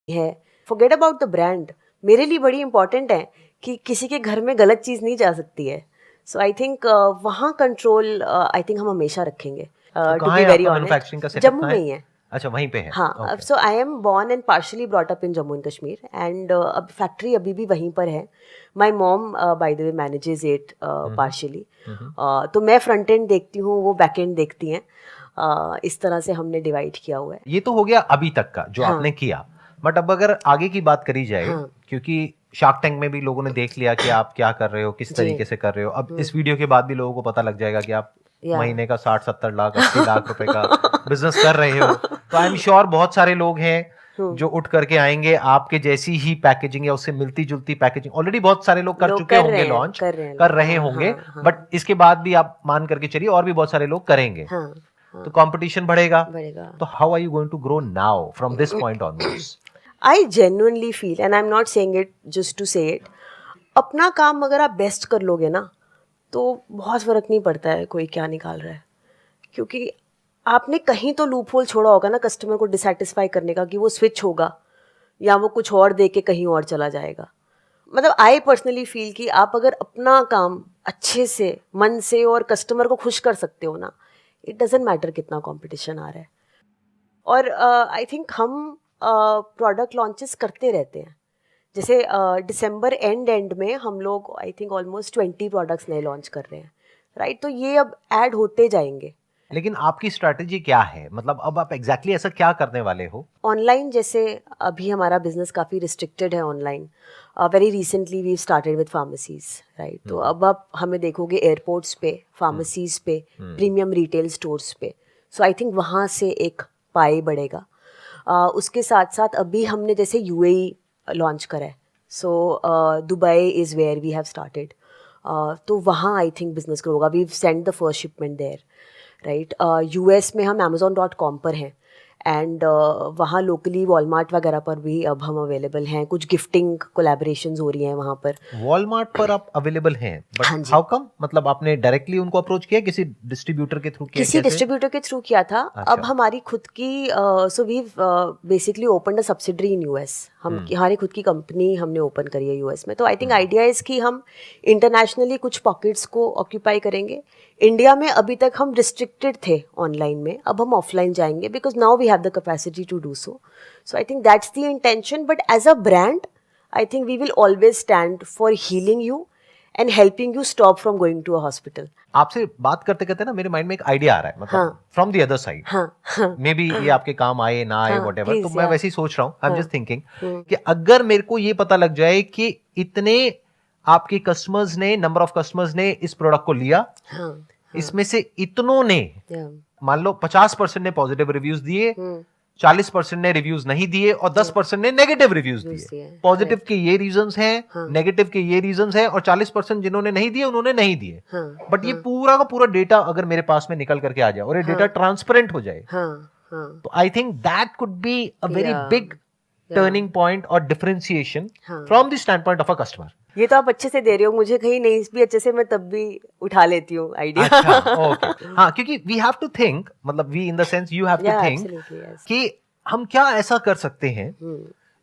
है, forget about the brand, मेरे लिए बड़ी इंपॉर्टेंट है कि किसी के घर में गलत चीज़ नहीं जा सकती है. सो आई थिंक वहाँ कंट्रोल आई थिंक हम हमेशा रखेंगे. तो टू कहाँ बी है वेरी आपका ऑनेस्ट, मैन्युफैक्चरिंग का सेटअप? जम्मू कहाँ में है? ही है. अच्छा, वहीं पे है. हाँ, okay. So I am born and partially brought up in Jammu and Kashmir and अब फैक्ट्री अभी भी वहीं पर है. My mom by the way manages it partially. तो मैं फ्रंट एंड देखती हूँ, वो बैक एंड देखती हैं. इस तरह से हमने डिवाइड किया हुआ है. ये तो हो गया अभी तक का जो हाँ. आपने किया. बट अब अगर आगे की बात करी जाए, हाँ. क्योंकि शार्क टैंक में भी लोगों ने देख लिया कि आप क्या कर रहे हो, किस जी. तरीके से कर रहे हो. अब इस वीडियो के बाद भी लोगों को पता लग जाएगा कि आप या महीने का 60-70 लाख 80 लाख रुपए का बिजनेस कर रहे हो. तो आई एम श्योर बहुत सारे लोग हैं जो उठ करके आएंगे आपके जैसी ही पैकेजिंग या उससे मिलती जुलती पैकेजिंग. ऑलरेडी बहुत सारे लोग कर लोग चुके कर होंगे, रहे हैं, लॉन्च कर रहे हैं कर लोग. रहे हाँ, होंगे. हाँ, हाँ, बट इसके बाद भी आप मान करके चलिए और भी बहुत सारे लोग करेंगे. हाँ, हाँ, तो कंपटीशन बढ़ेगा. बढ़ेगा. तो how are you going to grow now from this point onwards? I genuinely feel, and I'm not saying it just to say it, अपना काम अगर आप बेस्ट कर लोगे ना तो बहुत फ़र्क नहीं पड़ता है कोई क्या निकाल रहा है. क्योंकि आपने कहीं तो लूप होल छोड़ा होगा ना कस्टमर को डिसैटिस्फाई करने का, कि वो स्विच होगा या वो कुछ और दे के कहीं और चला जाएगा. मतलब आई पर्सनली फील कि आप अगर अपना काम अच्छे से मन से और कस्टमर को खुश कर सकते हो ना, इट डजेंट मैटर कितना कंपटीशन आ रहा है. और आई थिंक हम प्रोडक्ट लॉन्चेस करते रहते हैं. जैसे दिसंबर एंड में हम लोग आई थिंक ऑलमोस्ट 20 प्रोडक्ट्स नए लॉन्च कर रहे हैं, राइट. तो ये अब ऐड होते जाएंगे. लेकिन आपकी स्ट्रैटेजी क्या है? मतलब अब आप एग्जैक्टली ऐसा क्या करने वाले हो? ऑनलाइन जैसे अभी हमारा बिजनेस काफ़ी रिस्ट्रिक्टेड है online. Very recently we started with pharmacies, right. तो अब आप हमें देखोगे एयरपोर्ट्स पे, फार्मेसीज पे, प्रीमियम रिटेल स्टोर्स पे. सो आई थिंक वहाँ से एक पाई बढ़ेगा. उसके साथ साथ अभी हमने जैसे यूएई लॉन्च करा है. So Dubai is where we have started. तो वहाँ आई थिंक बिजनेस ग्रो होगा. We send the first shipment there, right. US में हम amazon.com पर हैं एंड वहाँ लोकली वॉलमार्ट वगैरह पर भी अब हम अवेलेबल हैं. कुछ गिफ्टिंग कोलैबोरेशंस हो रही हैं वहाँ पर. वॉलमार्ट पर आप अवेलेबल हैं, हाँ बट जी. How come? मतलब आपने डायरेक्टली उनको अप्रोच किया, किसी डिस्ट्रीब्यूटर के थ्रू किया? किसी डिस्ट्रीब्यूटर के थ्रू किया था. अच्छा. अब हमारी खुद की so we basically open a subsidiary in US. हमारी खुद की कंपनी हमने ओपन करी है यूएस में. तो आई थिंक आइडिया इज़ कि हम इंटरनेशनली कुछ पॉकेट्स को ऑक्यूपाई करेंगे. इंडिया में अभी तक हम रिस्ट्रिक्टेड थे ऑनलाइन में, अब हम ऑफलाइन जाएंगे because now we have the capacity to do so. So I think that's the intention. But as a brand I think we will always stand for healing you and helping you stop from going to a hospital. आपसे बात करते करते ना मेरे mind में एक idea आ रहा है, मतलब from the other side. May be ये आपके काम आए ना आए, व्हाटएवर. तो मैं वैसे ही सोच रहा हूँ, आई एम जस्ट थिंकिंग कि अगर मेरे को ये पता लग जाए कि इतने आपके कस्टमर्स ने, नंबर ऑफ कस्टमर्स ने इस प्रोडक्ट को लिया, इसमें से इतनों ने, मान लो 50% ने पॉजिटिव रिव्यूज दिए, 40% ने रिव्यूज नहीं दिए और 10% ने नेगेटिव रिव्यूज दिए. पॉजिटिव के ये रीजंस हैं, नेगेटिव के ये रीजंस हैं, और 40% जिन्होंने नहीं दिए उन्होंने नहीं दिए. बट ये पूरा का पूरा डेटा अगर मेरे पास में निकल करके आ जाए और ये डेटा ट्रांसपेरेंट हो जाए, तो I think that could be a very big turning point और differentiation from the standpoint of a customer. ये तो आप अच्छे से दे रहे हो मुझे, कहीं नहीं भी अच्छे से मैं तब भी उठा लेती हूँ आइडिया. अच्छा, ओके. हाँ, क्योंकि वी हैव टू थिंक, मतलब we in the sense you have to think कि हम क्या ऐसा कर सकते हैं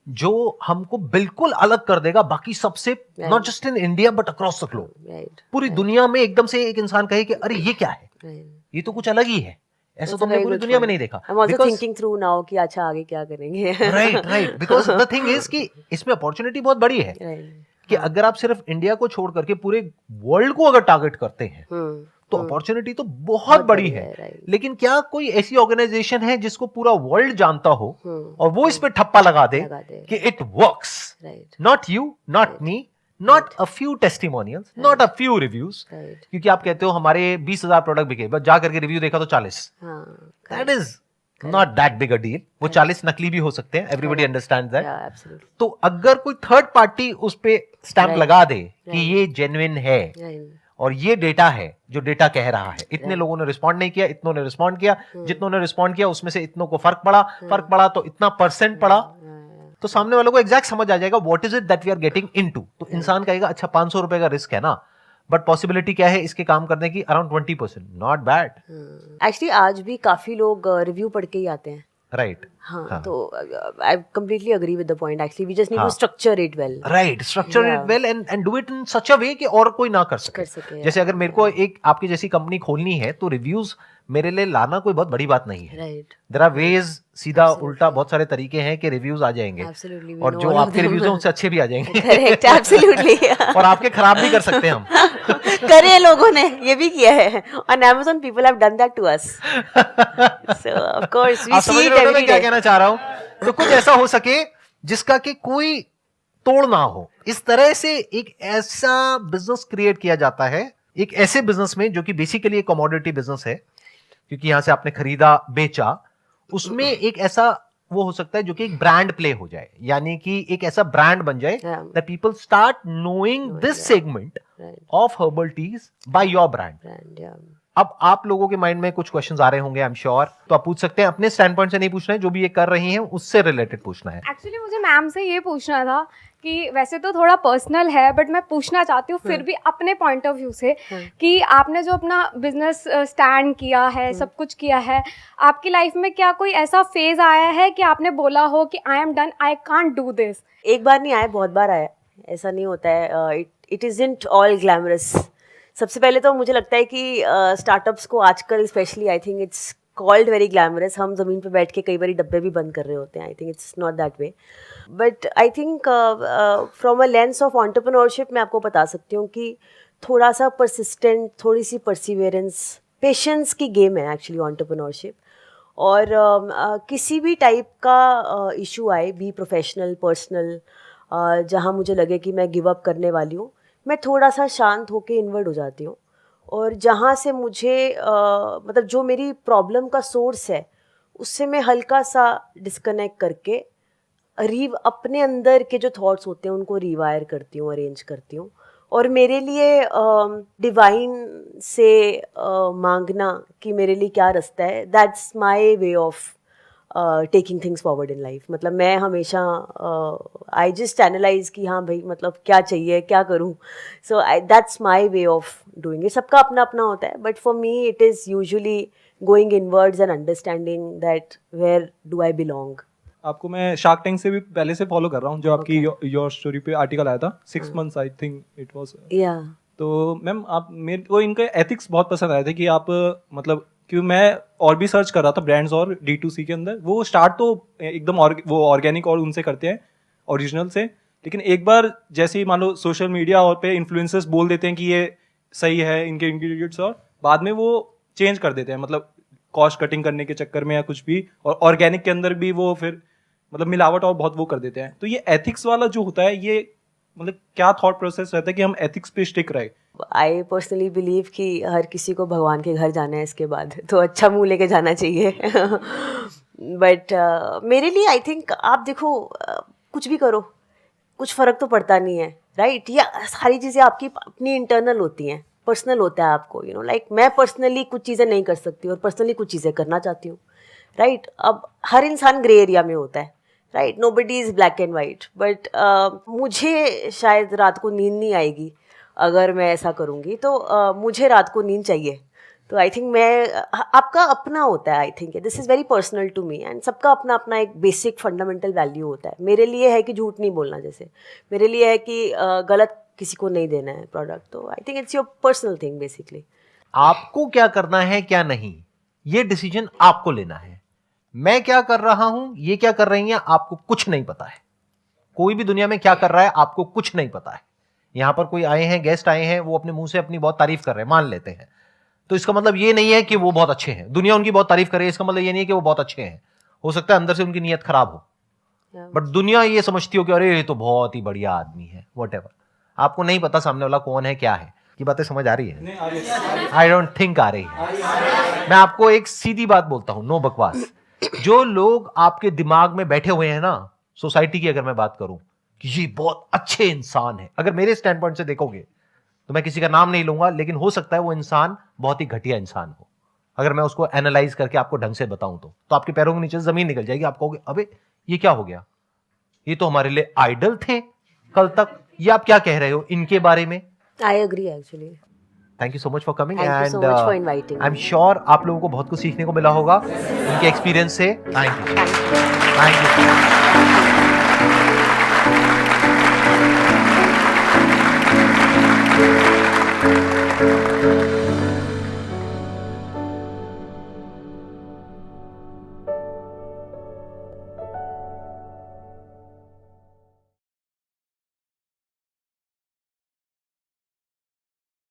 जो हमको बिल्कुल अलग कर देगा बाकी सबसे, not just in India but across the globe. पूरी दुनिया में एकदम से एक इंसान कहे कि अरे ये क्या है, ये तो कुछ अलग ही है, ऐसा तो हमने पूरी दुनिया में नहीं देखा. I'm also thinking through now कि अच्छा आगे क्या करेंगे. Right. Because the thing is कि इसमें अपॉर्चुनिटी बहुत बड़ी है. कि अगर आप सिर्फ इंडिया को छोड़ करके पूरे वर्ल्ड को अगर टारगेट करते हैं तो अपॉर्चुनिटी तो बहुत बड़ी है. लेकिन क्या कोई ऐसी ऑर्गेनाइजेशन है जिसको पूरा वर्ल्ड जानता हो और वो इस पे ठप्पा लगा दे कि it works? Not you, not me, not a few testimonials, not a few reviews. क्योंकि आप कहते हो हमारे 20,000 प्रोडक्ट बिके, बस जा करके रिव्यू देखा तो 40. That is not that big a deal. वो 40 नकली भी हो सकते हैं, एवरीबॉडी अंडरस्टैंड्स दैट. तो अगर कोई थर्ड पार्टी उस पे स्टैंप लगा दे कि ये जेन्युइन है और ये डेटा है जो डेटा कह रहा है, इतने लोगों ने रिस्पॉन्ड नहीं किया, इतनों ने रिस्पॉन्ड किया, जितनों ने रिस्पॉन्ड किया उसमें से इतनों को फर्क पड़ा तो इतना परसेंट पड़ा, तो सामने वालों को एग्जैक्ट समझ आ जाएगा what is it that we are getting into. तो इंसान कहेगा अच्छा 500 रुपए का रिस्क है ना, बट पॉसिबिलिटी क्या है इसके काम करने की? अराउंड 20%. Not bad. एक्चुअली आज भी काफी लोग रिव्यू पढ़ के ही आते हैं. राइट हाँ, तो I completely agree with the point. Actually, we just need to structure it well. Right, structure it well and do it in such a way कि और कोई ना कर सके। जैसे अगर मेरे को एक आपकी जैसी कंपनी खोलनी है तो रिव्यूज मेरे लिए लाना कोई बहुत बड़ी बात नहीं है। राइट, देयर आर वेज, सीधा उल्टा बहुत सारे तरीके हैं कि रिव्यूज आ जाएंगे, और जो आपके रिव्यूज हैं उनसे अच्छे भी आ जाएंगे। Correct, absolutely. और आपके खराब भी कर सकते हैं हम। करे, लोगों ने ये भी किया है on Amazon, people have done that to us. So of course we see it every मैं क्या day. कहना चाह रहा हूँ, तो कुछ ऐसा हो सके जिसका कि कोई तोड़ ना हो, इस तरह से एक ऐसा बिजनेस क्रिएट किया जाता है, एक ऐसे बिजनेस में जो कि बेसिकली एक कमोडिटी बिजनेस है, क्योंकि यहां से आपने खरीदा बेचा, उसमें एक ऐसा वो हो सकता है जो कि एक ब्रांड प्ले हो जाए, यानी कि एक ऐसा ब्रांड बन जाए that people start knowing this segment of herbal tease by your brand. अब आप लोगों के माइंड में कुछ क्वेश्चंस आ रहे होंगे, आई एम श्योर, तो आप पूछ सकते हैं। अपने स्टैंड पॉइंट से नहीं पूछना है, जो भी ये कर रही हैं उससे रिलेटेड पूछना है। एक्चुअली मुझे मैम से ये पूछना था कि वैसे तो थोड़ा पर्सनल है, बट मैं पूछना चाहती हूँ फिर भी अपने पॉइंट ऑफ व्यू से कि आपने जो अपना बिजनेस स्टैंड किया है, सब कुछ किया है, आपकी लाइफ में क्या कोई ऐसा फेज आया है कि आपने बोला हो कि I am done, I can't do this? एक बार नहीं आया, बहुत बार आया, ऐसा नहीं होता है। It isn't all glamorous. सबसे पहले तो मुझे लगता है कि स्टार्टअप्स को आजकल specially, I think it's called very glamorous. हम ज़मीन पे बैठ के कई बार डब्बे भी बंद कर रहे होते हैं। I think it's not that way, but I think from a lens of entrepreneurship मैं आपको बता सकती हूँ कि थोड़ा सा परसिस्टेंट, थोड़ी सी परसिवियरेंस, पेशेंस की गेम है एक्चुअली एंटरप्रेन्योरशिप। और किसी भी टाइप का इशू आए, बी प्रोफेशनल, पर्सनल, जहाँ मुझे लगे कि मैं गिव अप करने वाली हूँ, मैं थोड़ा सा शांत होके इन्वर्ट हो जाती हूँ, और जहाँ से मुझे मतलब जो मेरी प्रॉब्लम का सोर्स है उससे मैं हल्का सा डिस्कनेक्ट करके अपने अंदर के जो थॉट्स होते हैं उनको रिवायर करती हूँ, अरेंज करती हूँ। और मेरे लिए डिवाइन से मांगना कि मेरे लिए क्या रास्ता है, that's my way of taking things forward in life. मतलब मैं हमेशा आई जस्ट एनालाइज कि हाँ भाई, मतलब क्या चाहिए, क्या करूँ। So that's my way of doing it. सबका अपना अपना होता है, but for me it is usually going inwards and understanding that where do I belong. आपको मैं शार्क टैंक से भी पहले से फॉलो कर रहा हूँ, जो आपकी योर स्टोरी पे आर्टिकल आया था 6 months I think it was. या तो मैम, आप मेरे को इनके एथिक्स बहुत पसंद आए थे कि आप मतलब, क्योंकि मैं और भी सर्च कर रहा था ब्रांड्स और D2C के अंदर, वो स्टार्ट तो एकदम वो ऑर्गेनिक और उनसे करते हैं, ओरिजिनल से, लेकिन एक बार जैसे ही मान लो सोशल मीडिया और पे इन्फ्लुएंसर्स बोल देते हैं कि ये सही है इनके इंग्रेडिएंट्स, और बाद में वो चेंज कर देते हैं, मतलब कॉस्ट कटिंग करने के चक्कर में या कुछ भी, और ऑर्गेनिक के अंदर भी वो फिर मतलब मिलावट और बहुत वो कर देते हैं। तो ये एथिक्स वाला जो होता है, ये मतलब क्या थॉट प्रोसेस रहता है कि हम एथिक्स पे स्टिक रहे? आई पर्सनली बिलीव कि हर किसी को भगवान के घर जाना है इसके बाद, तो अच्छा मुंह लेके जाना चाहिए। बट मेरे लिए आई थिंक आप देखो, कुछ भी करो, कुछ फ़र्क तो पड़ता नहीं है, राइट? या सारी चीज़ें आपकी अपनी इंटरनल होती हैं, पर्सनल होता है आपको, यू नो, लाइक मैं पर्सनली कुछ चीज़ें नहीं कर सकती और पर्सनली कुछ चीज़ें करना चाहती हूँ, राइट? अब हर इंसान ग्रे एरिया में होता है, right? Nobody is black and white. But मुझे शायद रात को नींद नहीं आएगी अगर मैं ऐसा करूँगी, तो मुझे रात को नींद चाहिए। तो आई थिंक आपका अपना होता है, I think this is very personal to me, and सबका अपना अपना एक बेसिक फंडामेंटल वैल्यू होता है। मेरे लिए है कि झूठ नहीं बोलना, जैसे मेरे लिए है कि गलत किसी को नहीं देना है प्रोडक्ट। तो I think it's your personal thing basically. आपको क्या करना है क्या नहीं, ये डिसीजन आपको लेना है। मैं क्या कर रहा हूं, ये क्या कर रही हैं, आपको कुछ नहीं पता है। कोई भी दुनिया में क्या कर रहा है आपको कुछ नहीं पता है। यहां पर कोई आए हैं, गेस्ट आए हैं, वो अपने मुंह से अपनी बहुत तारीफ कर रहे हैं, मान लेते हैं, तो इसका मतलब ये नहीं है कि वो बहुत अच्छे हैं। दुनिया उनकी बहुत तारीफ कर रही है, इसका मतलब ये नहीं है कि वो बहुत अच्छे हैं। हो सकता है अंदर से उनकी नीयत खराब हो, बट दुनिया ये समझती हो कि अरे ये तो बहुत ही बढ़िया आदमी है, व्हाटएवर। आपको नहीं पता सामने वाला कौन है, क्या है। ये बातें समझ आ रही है? आई डोंट थिंक आ रही है। मैं आपको एक सीधी बात बोलता हूं, नो बकवास। जो लोग आपके दिमाग में बैठे हुए हैं ना, सोसाइटी की अगर मैं बात करूं कि ये बहुत अच्छे इंसान है, अगर मेरे स्टैंड पॉइंट से देखोगे तो मैं किसी का नाम नहीं लूंगा, लेकिन हो सकता है वो इंसान बहुत ही घटिया इंसान हो। अगर मैं उसको एनालाइज करके आपको ढंग से बताऊं तो आपके पैरों के नीचे जमीन निकल जाएगी। आप कहोगे अबे ये क्या हो गया, ये तो हमारे लिए आइडल थे कल तक, ये आप क्या कह रहे हो इनके बारे में? I agree actually. Thank you so much for coming Thank you so much for inviting me. I am sure आप लोगों को बहुत कुछ सीखने को मिला होगा उनके एक्सपीरियंस से. Thank you. Thank you. Thank you.